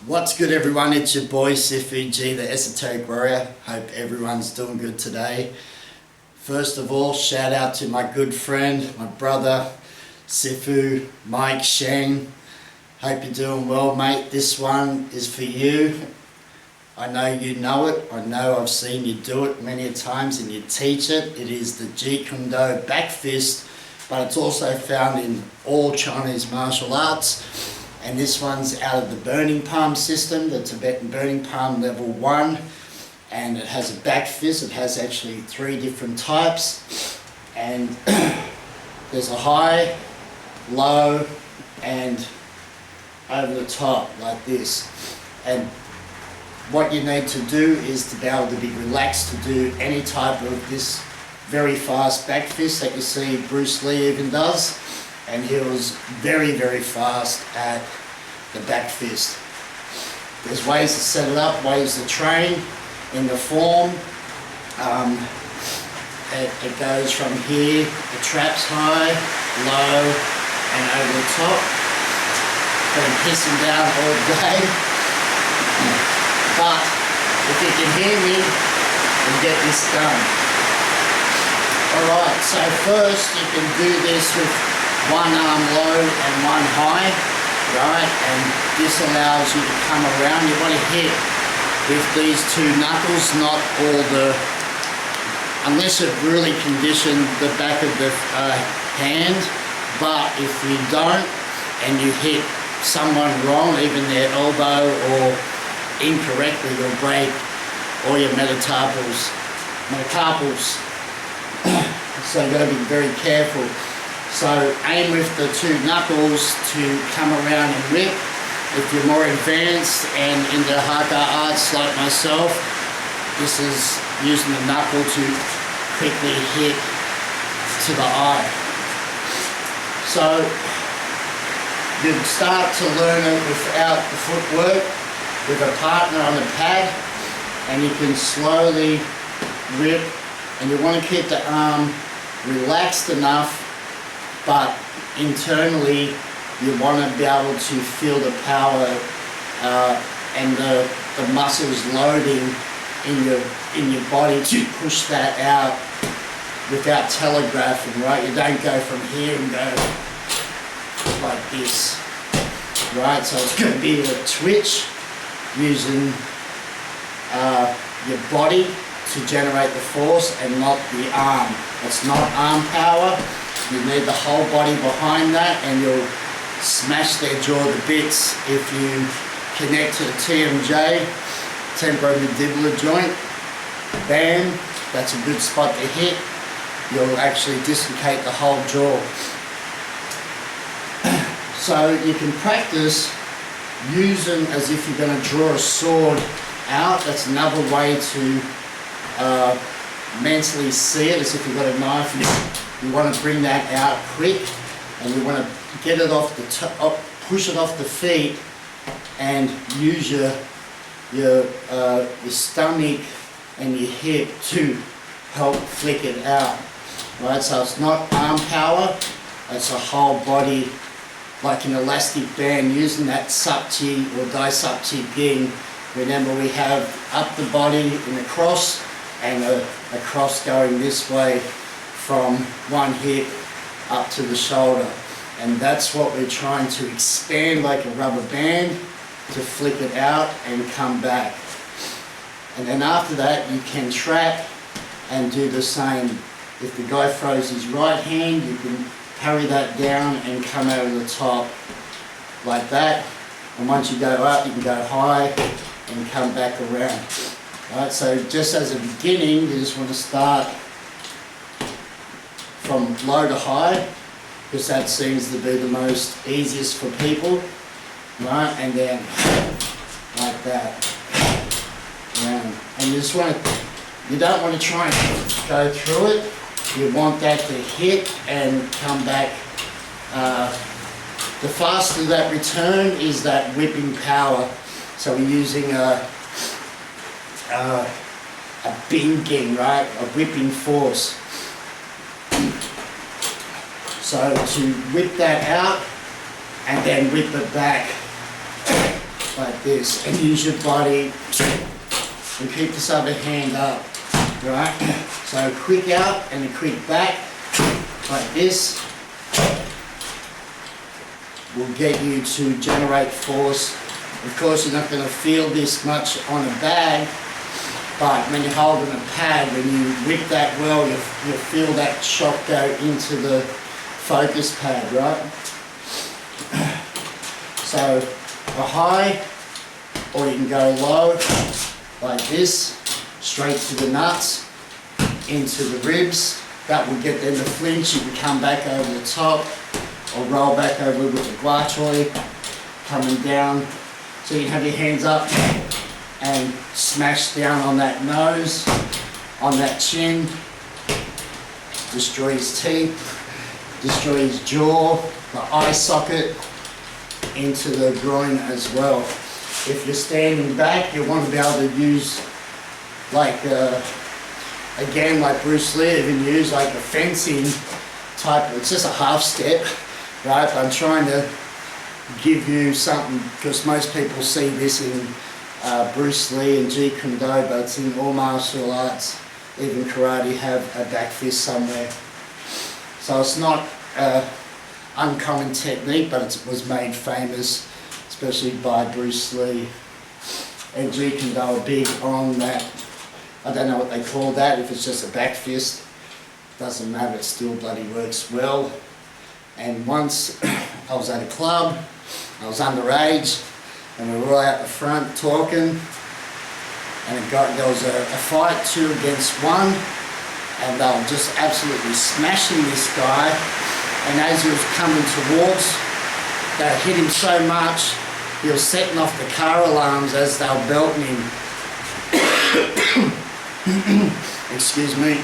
What's good, everyone? It's your boy Sifu G, the Esoteric Warrior. Hope everyone's doing good today. First of all, shout out to my good friend, my brother, Sifu Mike Sheng. Hope you're doing well, mate. This one is for you. I know you know it. I know I've seen you do it many times and you teach it. It is the Jeet Kune Do back fist, but it's also found in all Chinese martial arts. And this one's out of the Burning Palm system, the Tibetan Burning Palm level 1. And it has a back fist. It has actually 3 different types. And there's a high, low, and over the top, like this. And what you need to do is to be able to be relaxed to do any type of this very fast back fist that you see Bruce Lee even does. And he was very, very fast at the back fist. There's ways to set it up, ways to train in the form. It goes from here, the traps high, low, and over the top. Been pissing down all day. But if you can hear me, we'll get this done. Alright, so first you can do this with one arm low and one high, right? And this allows you to come around. You want to hit with these 2 knuckles, not all the, unless you've really conditioned the back of the hand. But if you don't, and you hit someone wrong, even their elbow or incorrectly, you'll break all your metacarpals. So you've got to be very careful. So aim with the 2 knuckles to come around and rip. If you're more advanced and into Haka arts like myself, this is using the knuckle to quickly hit to the eye. So you start to learn it without the footwork, with a partner on the pad, and you can slowly rip, and you want to keep the arm relaxed enough, but internally you want to be able to feel the power and the muscles loading in your body to push that out without telegraphing, right? You don't go from here and go like this, right? So it's going to be a twitch using your body to generate the force and not the arm. It's not arm power. You need the whole body behind that, and you'll smash their jaw to bits if you connect to the TMJ, temporomandibular joint. Bam, that's a good spot to hit. You'll actually dislocate the whole jaw. So you can practice using as if you're going to draw a sword out. That's another way to mentally see it, as if you've got a knife and you want to bring that out quick, and you want to get it off the top, push it off the feet, and use your stomach and your hip to help flick it out. Right, so it's not arm power, it's a whole body, like an elastic band, using that Sapchi or Dai Sapchi Ging. Remember, we have up the body in a cross, and a cross going this way from one hip up to the shoulder. And that's what we're trying to expand, like a rubber band, to flick it out and come back. And then after that, you can trap and do the same. If the guy throws his right hand, you can parry that down and come over the top like that. And once you go up, you can go high and come back around. Right, so just as a beginning, you just want to start from low to high, because that seems to be the most easiest for people. Right, and then like that. Around. And you just want to, you don't want to try and go through it. You want that to hit and come back. The faster that return is that whipping power. So we're using a binging, right? A whipping force. So to whip that out and then whip it back like this, and use your body and keep this other hand up, right? So a quick out and a quick back, like this, will get you to generate force. Of course, you're not going to feel this much on a bag, but when you're holding a pad, when you whip that well, you'll feel that shock go into the focus pad, right? So a high, or you can go low, like this, straight to the nuts, into the ribs. That will get them to flinch. You can come back over the top, or roll back over with the guatoi, coming down. So you can have your hands up and smash down on that nose, on that chin, destroy his teeth, destroy his jaw, the eye socket, into the groin as well. If you're standing back, you want to be able to use, like, again, like Bruce Lee even used, like a fencing type, it's just a half step, right? But I'm trying to give you something, because most people see this in Bruce Lee and Jeet Kune Do, but it's in all martial arts, even karate, have a back fist somewhere. So it's not uncommon technique, but it was made famous, especially by Bruce Lee. And Jeet Kune Do are big on that. I don't know what they call that, if it's just a back fist. Doesn't matter, it still bloody works well. And once I was at a club, I was underage, and we were all out the front talking, and there was a fight 2 against 1, and they were just absolutely smashing this guy. And as he was coming towards, they hit him so much, he was setting off the car alarms as they were belting him. Excuse me.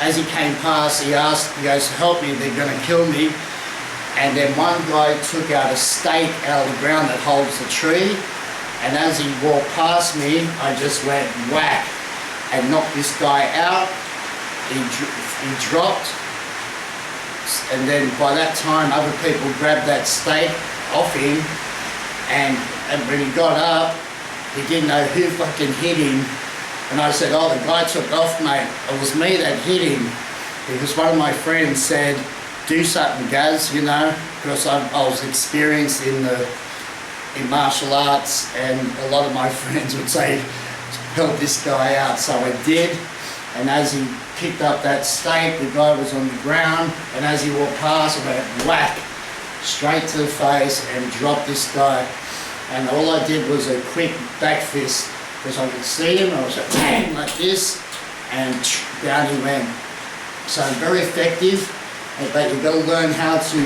As he came past, he goes, help me, they're going to kill me. And then one guy took out a stake out of the ground that holds the tree, and as he walked past me, I just went whack and knocked this guy out. He dropped. And then by that time, other people grabbed that stake off him, and when he got up, he didn't know who fucking hit him. And I said, oh, the guy took off, mate. It was me that hit him. Because one of my friends said, do something, Gaz, you know, because I was experienced in martial arts, and a lot of my friends would say, help this guy out. So I did, and as he picked up that stake, the guy was on the ground, and as he walked past, I went whack, straight to the face, and dropped this guy. And all I did was a quick back fist, because I could see him, I was like, bang, like this, and down he went. So very effective, but you've got to learn how to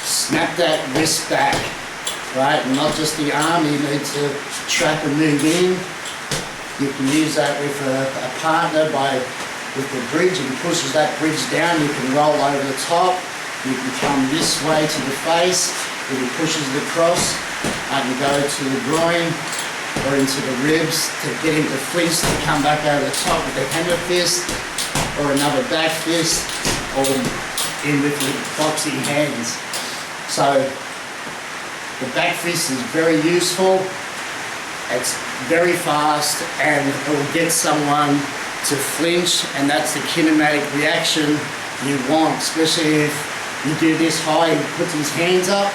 snap that wrist back, right? And not just the arm, you need to trap and move in. You can use that with a partner with the bridge. If he pushes that bridge down, you can roll over the top. You can come this way to the face. If he pushes it across, I can go to the groin or into the ribs to get him to flinch, to come back over the top with a hammer fist or another back fist, or in with the boxing hands. So the back fist is very useful. It's very fast, and it will get someone to flinch, and that's the kinematic reaction you want, especially if you do this high and puts his hands up,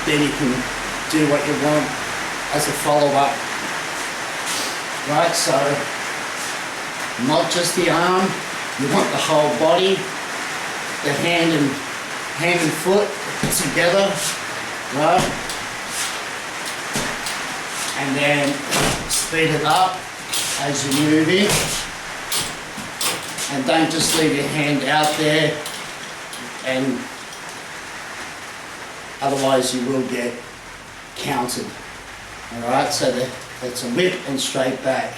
then you can do what you want as a follow-up. Right, so not just the arm, you want the whole body, the hand and foot together, right? And then speed it up as you move in. And don't just leave your hand out there, and otherwise you will get counted. Alright, so that's a whip and straight back.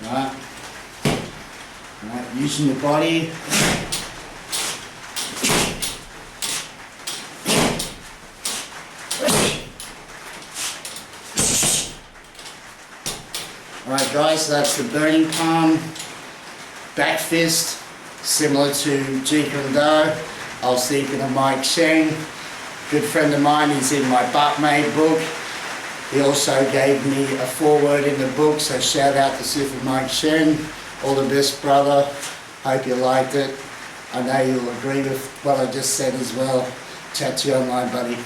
Right? Right, using your body. Alright guys, so that's the burning palm, back fist, similar to Jeet Kune Do. I was thinking of Mike Cheng, good friend of mine. He's in my Buttmate book. He also gave me a foreword in the book, so shout out to Super Mike Shen. All the best, brother. Hope you liked it. I know you'll agree with what I just said as well. Chat to you online, buddy.